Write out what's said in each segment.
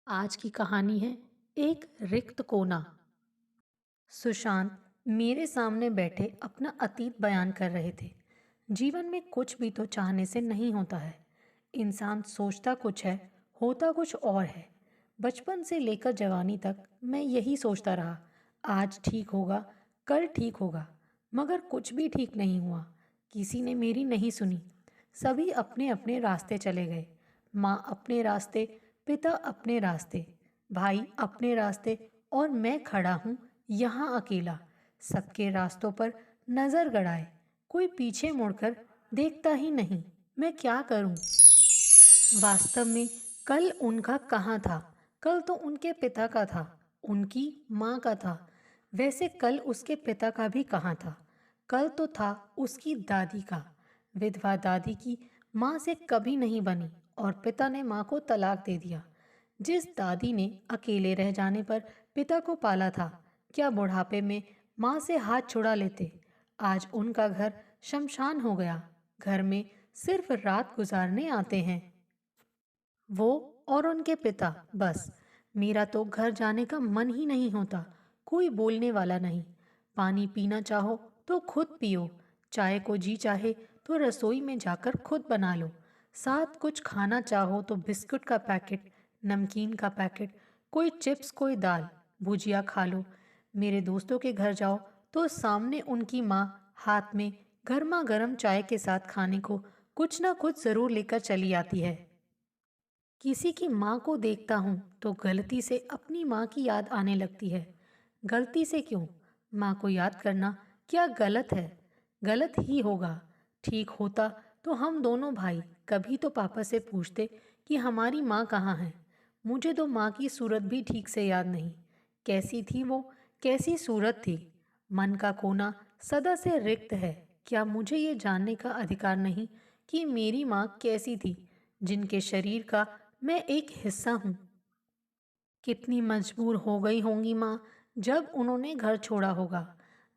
आज की कहानी है एक रिक्त कोना। सुशांत मेरे सामने बैठे अपना अतीत बयान कर रहे थे। जीवन में कुछ भी तो चाहने से नहीं होता है। इंसान सोचता कुछ है, होता कुछ और है। बचपन से लेकर जवानी तक मैं यही सोचता रहा, आज ठीक होगा, कल ठीक होगा। मगर कुछ भी ठीक नहीं हुआ। किसी ने मेरी नहीं सुनी। सभी अपने अपने रास्ते चले गए। माँ अपने रास्ते, पिता अपने रास्ते, भाई अपने रास्ते, और मैं खड़ा हूँ यहाँ अकेला, सबके रास्तों पर नजर गड़ाए। कोई पीछे मुड़कर देखता ही नहीं। मैं क्या करूं? वास्तव में कल उनका कहाँ था? कल तो उनके पिता का था, उनकी माँ का था। वैसे कल उसके पिता का भी कहाँ था? कल तो था उसकी दादी का। विधवा दादी की माँ से कभी नहीं बनी और पिता ने माँ को तलाक दे दिया। जिस दादी ने अकेले रह जाने पर पिता को पाला था, क्या बुढ़ापे में माँ से हाथ छुड़ा लेते? आज उनका घर शमशान हो गया। घर में सिर्फ रात गुजारने आते हैं वो और उनके पिता, बस। मेरा तो घर जाने का मन ही नहीं होता। कोई बोलने वाला नहीं। पानी पीना चाहो तो खुद पियो। चाय को जी चाहे तो रसोई में जाकर खुद बना लो। साथ कुछ खाना चाहो तो बिस्कुट का पैकेट, नमकीन का पैकेट, कोई चिप्स, कोई दाल, भुजिया खा लो। मेरे दोस्तों के घर जाओ तो सामने उनकी माँ हाथ में गर्मा गर्म चाय के साथ खाने को कुछ ना कुछ जरूर लेकर चली आती है। किसी की माँ को देखता हूँ तो गलती से अपनी माँ की याद आने लगती है। गलती से क्यों? माँ को याद करना क्या गलत है? गलत ही होगा। ठीक होता तो हम दोनों भाई कभी तो पापा से पूछते कि हमारी माँ कहाँ है। मुझे तो माँ की सूरत भी ठीक से याद नहीं। कैसी थी वो? कैसी सूरत थी? मन का कोना सदा से रिक्त है। क्या मुझे ये जानने का अधिकार नहीं कि मेरी माँ कैसी थी, जिनके शरीर का मैं एक हिस्सा हूँ? कितनी मजबूर हो गई होंगी माँ जब उन्होंने घर छोड़ा होगा।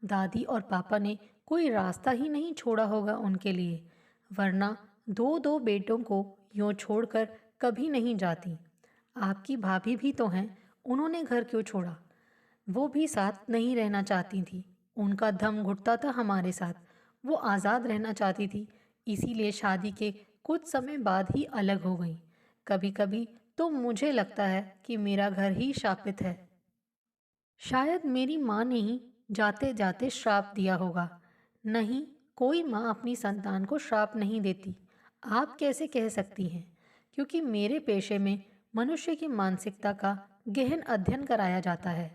दादी और पापा ने कोई रास्ता ही नहीं छोड़ा होगा उनके लिए, वरना दो दो बेटों को यूं छोड़कर कभी नहीं जाती। आपकी भाभी भी तो हैं, उन्होंने घर क्यों छोड़ा? वो भी साथ नहीं रहना चाहती थी। उनका दम घुटता था हमारे साथ। वो आज़ाद रहना चाहती थी, इसीलिए शादी के कुछ समय बाद ही अलग हो गई। कभी कभी तो मुझे लगता है कि मेरा घर ही शापित है। शायद मेरी माँ ने ही जाते जाते श्राप दिया होगा। नहीं, कोई माँ अपनी संतान को श्राप नहीं देती। आप कैसे कह सकती हैं? क्योंकि मेरे पेशे में मनुष्य की मानसिकता का गहन अध्ययन कराया जाता है।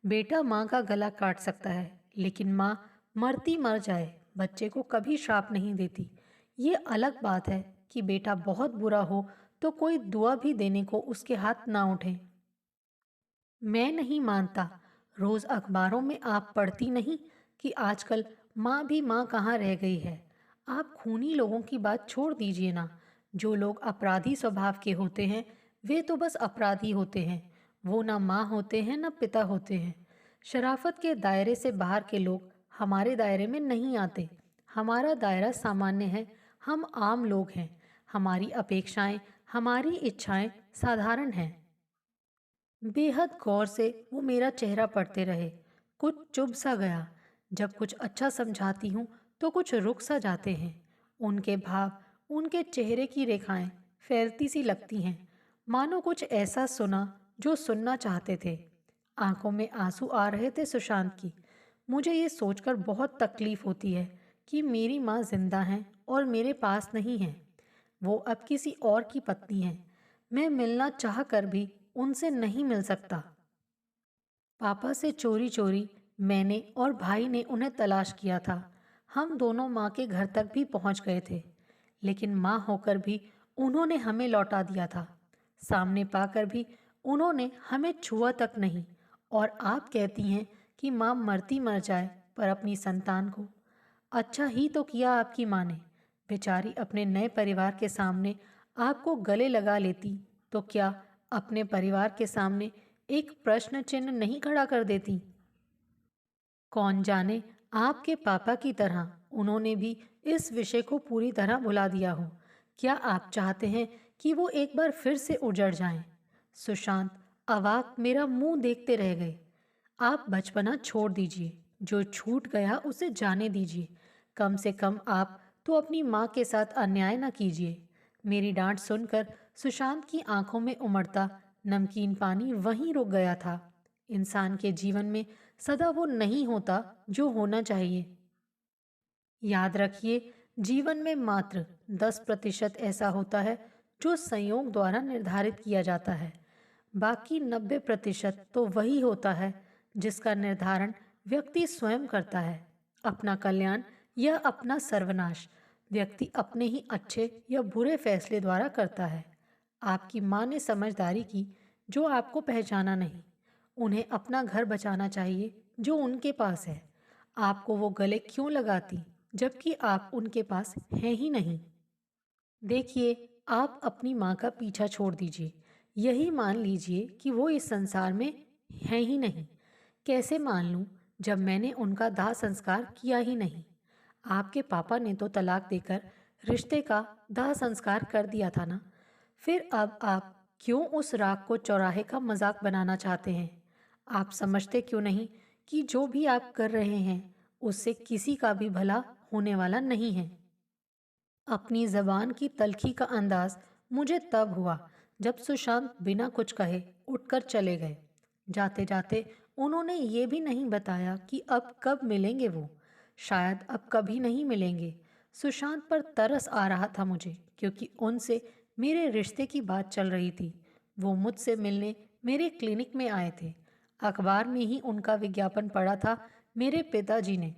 बेटा माँ का गला काट सकता है, लेकिन माँ मरती मर जाए बच्चे को कभी श्राप नहीं देती। ये अलग बात है कि बेटा बहुत बुरा हो तो कोई दुआ भी देने को उसके हाथ ना उठे। मैं नहीं मानता। रोज अखबारों में आप पढ़ती नहीं कि आजकल माँ भी माँ कहाँ रह गई है? आप खूनी लोगों की बात छोड़ दीजिए ना। जो लोग अपराधी स्वभाव के होते हैं वे तो बस अपराधी होते हैं। वो ना माँ होते हैं ना पिता होते हैं। शराफत के दायरे से बाहर के लोग हमारे दायरे में नहीं आते। हमारा दायरा सामान्य है। हम आम लोग हैं। हमारी अपेक्षाएं, हमारी इच्छाएं साधारण हैं। बेहद गौर से वो मेरा चेहरा पढ़ते रहे। कुछ चुभ सा गया। जब कुछ अच्छा समझाती हूँ तो कुछ रुक सा जाते हैं। उनके भाव, उनके चेहरे की रेखाएं फैलती सी लगती हैं, मानो कुछ ऐसा सुना जो सुनना चाहते थे। आंखों में आंसू आ रहे थे सुशांत की। मुझे ये सोचकर बहुत तकलीफ होती है कि मेरी माँ जिंदा हैं और मेरे पास नहीं हैं। वो अब किसी और की पत्नी है। मैं मिलना चाह कर भी उनसे नहीं मिल सकता। पापा से चोरी चोरी मैंने और भाई ने उन्हें तलाश किया था। हम दोनों माँ के घर तक भी पहुँच गए थे, लेकिन माँ होकर भी उन्होंने हमें लौटा दिया था। सामने पाकर भी उन्होंने हमें छुआ तक नहीं। और आप कहती हैं कि माँ मरती मर जाए पर अपनी संतान को। अच्छा ही तो किया आपकी माँ ने। बेचारी अपने नए परिवार के सामने आपको गले लगा लेती तो क्या अपने परिवार के सामने एक प्रश्न चिन्ह नहीं खड़ा कर देती? कौन जाने, आपके पापा की तरह उन्होंने भी इस विषय को पूरी तरह भुला दिया हो। क्या आप चाहते हैं कि वो एक बार फिर से उजड़ जाएं? सुशांत अवाक मेरा मुंह देखते रह गए। आप बचपना छोड़ दीजिए, जो छूट गया उसे जाने दीजिए। कम से कम आप तो अपनी माँ के साथ अन्याय न कीजिए। मेरी डांट सुनकर सुशांत की आंखों में उमड़ता नमकीन पानी वहीं रुक गया था। इंसान के जीवन में सदा वो नहीं होता जो होना चाहिए। याद रखिए, जीवन में मात्र 10% ऐसा होता है जो संयोग द्वारा निर्धारित किया जाता है। बाकी 90% तो वही होता है जिसका निर्धारण व्यक्ति स्वयं करता है। अपना कल्याण या अपना सर्वनाश व्यक्ति अपने ही अच्छे या बुरे फैसले द्वारा करता है। आपकी माँ ने समझदारी की जो आपको पहचाना नहीं। उन्हें अपना घर बचाना चाहिए जो उनके पास है। आपको वो गले क्यों लगाती जबकि आप उनके पास हैं ही नहीं। देखिए, आप अपनी माँ का पीछा छोड़ दीजिए। यही मान लीजिए कि वो इस संसार में है ही नहीं। कैसे मान लूं जब मैंने उनका दाह संस्कार किया ही नहीं। आपके पापा ने तो तलाक देकर रिश्ते का दाह संस्कार कर दिया था ना। फिर अब आप क्यों उस राग को चौराहे का मजाक बनाना चाहते हैं? आप समझते क्यों नहीं कि जो भी आप कर रहे हैं उससे किसी का भी भला होने वाला नहीं है। अपनी जबान की तलखी का अंदाज मुझे तब हुआ जब सुशांत बिना कुछ कहे उठकर चले गए। जाते जाते उन्होंने ये भी नहीं बताया कि अब कब मिलेंगे वो। शायद अब कभी नहीं मिलेंगे। सुशांत पर तरस आ रहा था मुझे, क्योंकि उनसे मेरे रिश्ते की बात चल रही थी। वो मुझसे मिलने मेरे क्लिनिक में आए थे। अखबार में ही उनका विज्ञापन पड़ा था। मेरे पिताजी ने,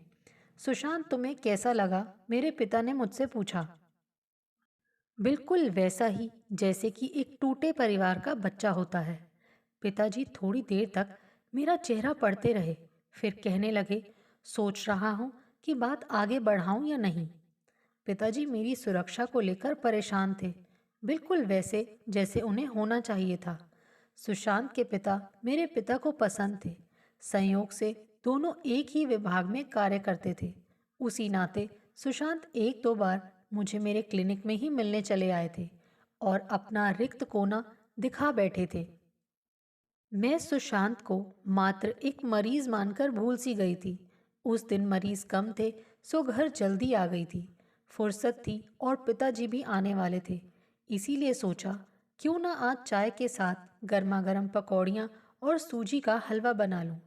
सुशांत तुम्हें कैसा लगा, मेरे पिता ने मुझसे पूछा। बिल्कुल वैसा ही जैसे कि एक टूटे परिवार का बच्चा होता है। पिताजी थोड़ी देर तक मेरा चेहरा पढ़ते रहे, फिर कहने लगे, सोच रहा हूँ कि बात आगे बढ़ाऊं या नहीं। पिताजी मेरी सुरक्षा को लेकर परेशान थे, बिल्कुल वैसे जैसे उन्हें होना चाहिए था। सुशांत के पिता मेरे पिता को पसंद थे। संयोग से दोनों एक ही विभाग में कार्य करते थे। उसी नाते सुशांत एक दो बार मुझे मेरे क्लिनिक में ही मिलने चले आए थे और अपना रिक्त कोना दिखा बैठे थे। मैं सुशांत को मात्र एक मरीज मानकर भूल सी गई थी। उस दिन मरीज कम थे, सो घर जल्दी आ गई थी। फुर्सत थी और पिताजी भी आने वाले थे। इसीलिए सोचा क्यों ना आज चाय के साथ गर्मा गर्म पकौड़ियाँ और सूजी का हलवा बना लूं।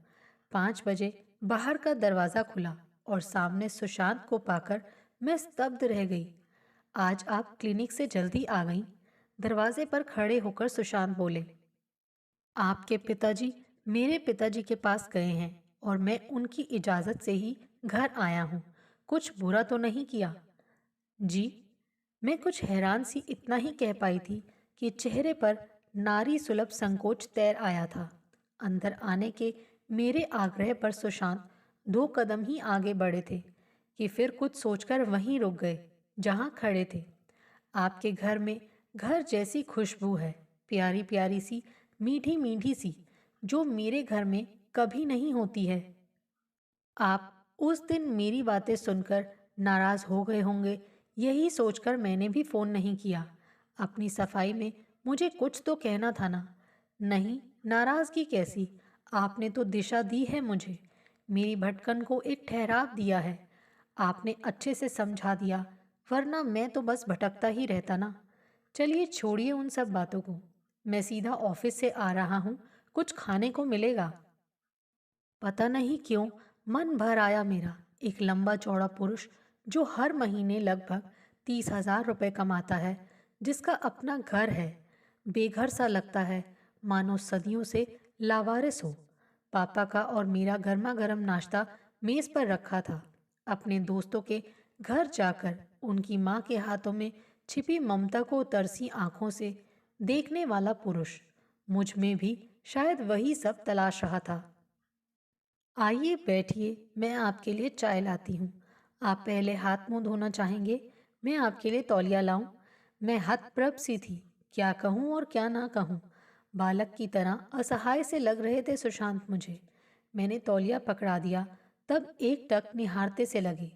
5 बजे बाहर का दरवाज़ा खुला और सामने सुशांत को पाकर मैं स्तब्ध रह गई। आज आप क्लिनिक से जल्दी आ गईं। दरवाजे पर खड़े होकर सुशांत बोले, आपके पिताजी मेरे पिताजी के पास गए हैं और मैं उनकी इजाज़त से ही घर आया हूँ। कुछ बुरा तो नहीं किया? जी। मैं कुछ हैरान सी इतना ही कह पाई थी कि चेहरे पर नारी सुलभ संकोच तैर आया था। अंदर आने के मेरे आग्रह पर सुशांत 2 कदम ही आगे बढ़े थे कि फिर कुछ सोचकर वहीं रुक गए जहां खड़े थे। आपके घर में घर जैसी खुशबू है, प्यारी प्यारी सी, मीठी मीठी सी, जो मेरे घर में कभी नहीं होती है। आप उस दिन मेरी बातें सुनकर नाराज हो गए होंगे, यही सोचकर मैंने भी फोन नहीं किया। अपनी सफाई में मुझे कुछ तो कहना था ना। नहीं, नाराजगी कैसी, आपने तो दिशा दी है मुझे। मेरी भटकन को एक ठहराव दिया है। आपने अच्छे से समझा दिया, वरना मैं तो बस भटकता ही रहता ना। चलिए छोड़िए उन सब बातों को। मैं सीधा ऑफिस से आ रहा हूँ, कुछ खाने को मिलेगा? पता नहीं क्यों मन भर आया मेरा। एक लंबा चौड़ा पुरुष जो हर महीने लगभग 30,000 रुपये कमाता है, जिसका अपना घर है, बेघर सा लगता है, मानो सदियों से लावारिस हो। पापा का और मेरा गर्मा गर्म नाश्ता मेज पर रखा था। अपने दोस्तों के घर जाकर उनकी माँ के हाथों में छिपी ममता को तरसी आंखों से देखने वाला पुरुष मुझ में भी शायद वही सब तलाश रहा था। आइए बैठिए, मैं आपके लिए चाय लाती हूँ। आप पहले हाथ मुंह धोना चाहेंगे? मैं आपके लिए तौलिया लाऊं? मैं हतप्रभ सी थी, क्या कहूँ और क्या ना कहूँ। बालक की तरह असहाय से लग रहे थे सुशांत मुझे। मैंने तौलिया पकड़ा दिया, तब एक टक निहारते से लगे।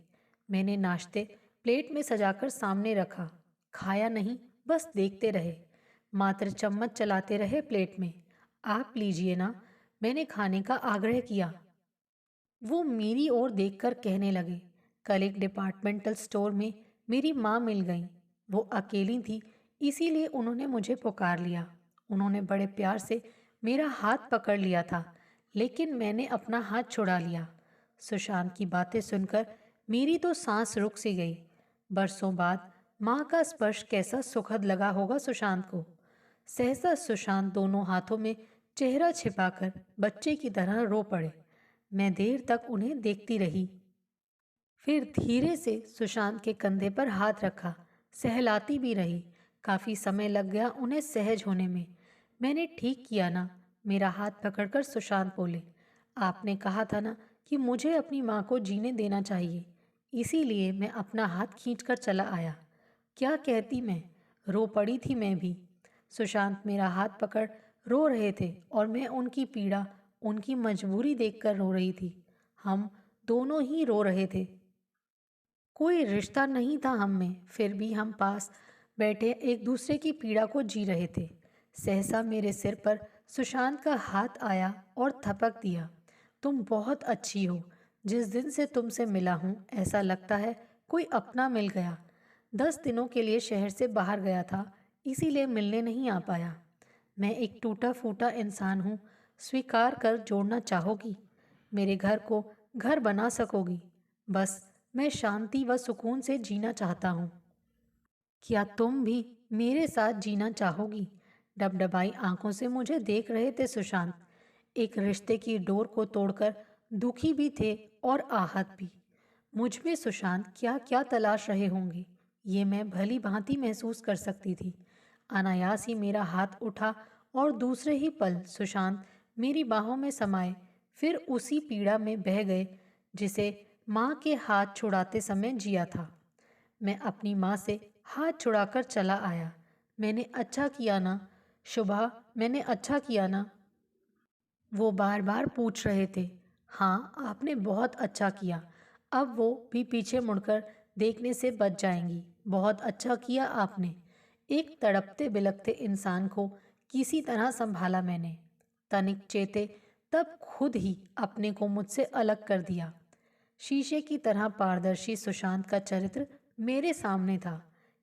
मैंने नाश्ते प्लेट में सजाकर सामने रखा। खाया नहीं, बस देखते रहे। मात्र चम्मच चलाते रहे प्लेट में। आप लीजिए ना, मैंने खाने का आग्रह किया। वो मेरी ओर देखकर कहने लगे, कल एक डिपार्टमेंटल स्टोर में मेरी माँ मिल गई। वो अकेली थी, इसीलिए उन्होंने मुझे पुकार लिया। उन्होंने बड़े प्यार से मेरा हाथ पकड़ लिया था, लेकिन मैंने अपना हाथ छुड़ा लिया। सुशांत की बातें सुनकर मेरी तो सांस रुक सी गई। बरसों बाद माँ का स्पर्श कैसा सुखद लगा होगा सुशांत को। सहसा सुशांत दोनों हाथों में चेहरा छिपाकर बच्चे की तरह रो पड़े। मैं देर तक उन्हें देखती रही। फिर धीरे से सुशांत के कंधे पर हाथ रखा, सहलाती भी रही। काफी समय लग गया उन्हें सहज होने में। मैंने ठीक किया ना, मेरा हाथ पकड़कर सुशांत बोले, आपने कहा था ना कि मुझे अपनी माँ को जीने देना चाहिए, इसीलिए मैं अपना हाथ खींचकर चला आया। क्या कहती मैं, रो पड़ी थी मैं भी। सुशांत मेरा हाथ पकड़ रो रहे थे और मैं उनकी पीड़ा, उनकी मजबूरी देखकर रो रही थी। हम दोनों ही रो रहे थे। कोई रिश्ता नहीं था हम में, फिर भी हम पास बैठे एक दूसरे की पीड़ा को जी रहे थे। सहसा मेरे सिर पर सुशांत का हाथ आया और थपक दिया। तुम बहुत अच्छी हो। जिस दिन से तुमसे मिला हूँ ऐसा लगता है कोई अपना मिल गया। 10 दिनों के लिए शहर से बाहर गया था, इसीलिए मिलने नहीं आ पाया। मैं एक टूटा फूटा इंसान हूँ, स्वीकार कर जोड़ना चाहोगी, मेरे घर को घर बना सकोगी। बस मैं शांति व सुकून से जीना चाहता हूँ। क्या तुम भी मेरे साथ जीना चाहोगी? डबडबाई आंखों से मुझे देख रहे थे सुशांत। एक रिश्ते की डोर को तोड़कर दुखी भी थे और आहत भी। मुझ में सुशांत क्या क्या तलाश रहे होंगे, ये मैं भली भांति महसूस कर सकती थी। अनायास ही मेरा हाथ उठा और दूसरे ही पल सुशांत मेरी बाहों में समाये, फिर उसी पीड़ा में बह गए जिसे माँ के हाथ छुड़ाते समय जिया था। मैं अपनी माँ से हाथ छुड़ाकर चला आया। मैंने अच्छा किया ना शुभा, मैंने अच्छा किया ना? वो बार बार पूछ रहे थे। हाँ, आपने बहुत अच्छा किया। अब वो भी पीछे मुड़कर देखने से बच जाएंगी। बहुत अच्छा किया आपने। एक तड़पते बिलखते इंसान को किसी तरह संभाला मैंने। तनिक चेते तब खुद ही अपने को मुझसे अलग कर दिया। शीशे की तरह पारदर्शी सुशांत का चरित्र मेरे सामने था।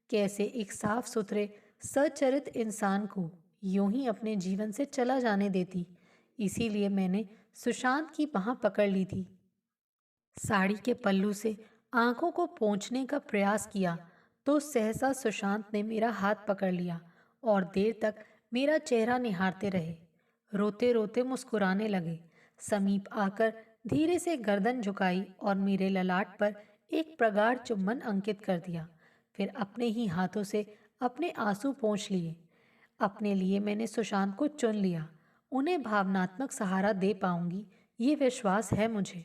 कैसे एक साफ सुथरे सच्चरित इंसान को यूं ही अपने जीवन से चला जाने देती। इसीलिए मैंने सुशांत की बाह पकड़ ली थी। साड़ी के पल्लू से आंखों को पोंछने का प्रयास किया तो सहसा सुशांत ने मेरा हाथ पकड़ लिया और देर तक मेरा चेहरा निहारते रहे। रोते रोते मुस्कुराने लगे। समीप आकर धीरे से गर्दन झुकाई और मेरे ललाट पर एक प्रगाढ़ चुंबन अंकित कर दिया। फिर अपने ही हाथों से अपने आंसू पोंछ लिए। अपने लिए मैंने सुशांत को चुन लिया। उन्हें भावनात्मक सहारा दे पाऊंगी, ये विश्वास है मुझे।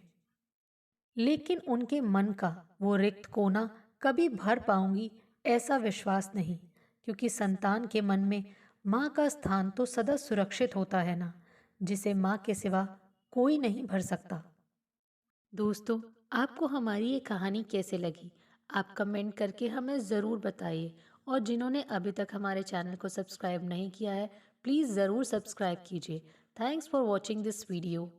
लेकिन उनके मन का वो रिक्त कोना कभी भर पाऊंगी, ऐसा विश्वास नहीं। क्योंकि संतान के मन में माँ का स्थान तो सदा सुरक्षित होता है ना, जिसे माँ के सिवा कोई नहीं भर सकता। दोस्तों, आपको हमारी ये कहानी कैसे लगी? आप कमेंट करके हमें ज़रूर बताइए। और जिन्होंने अभी तक हमारे चैनल को सब्सक्राइब नहीं किया है, प्लीज़ ज़रूर सब्सक्राइब कीजिए। Thanks for watching this video.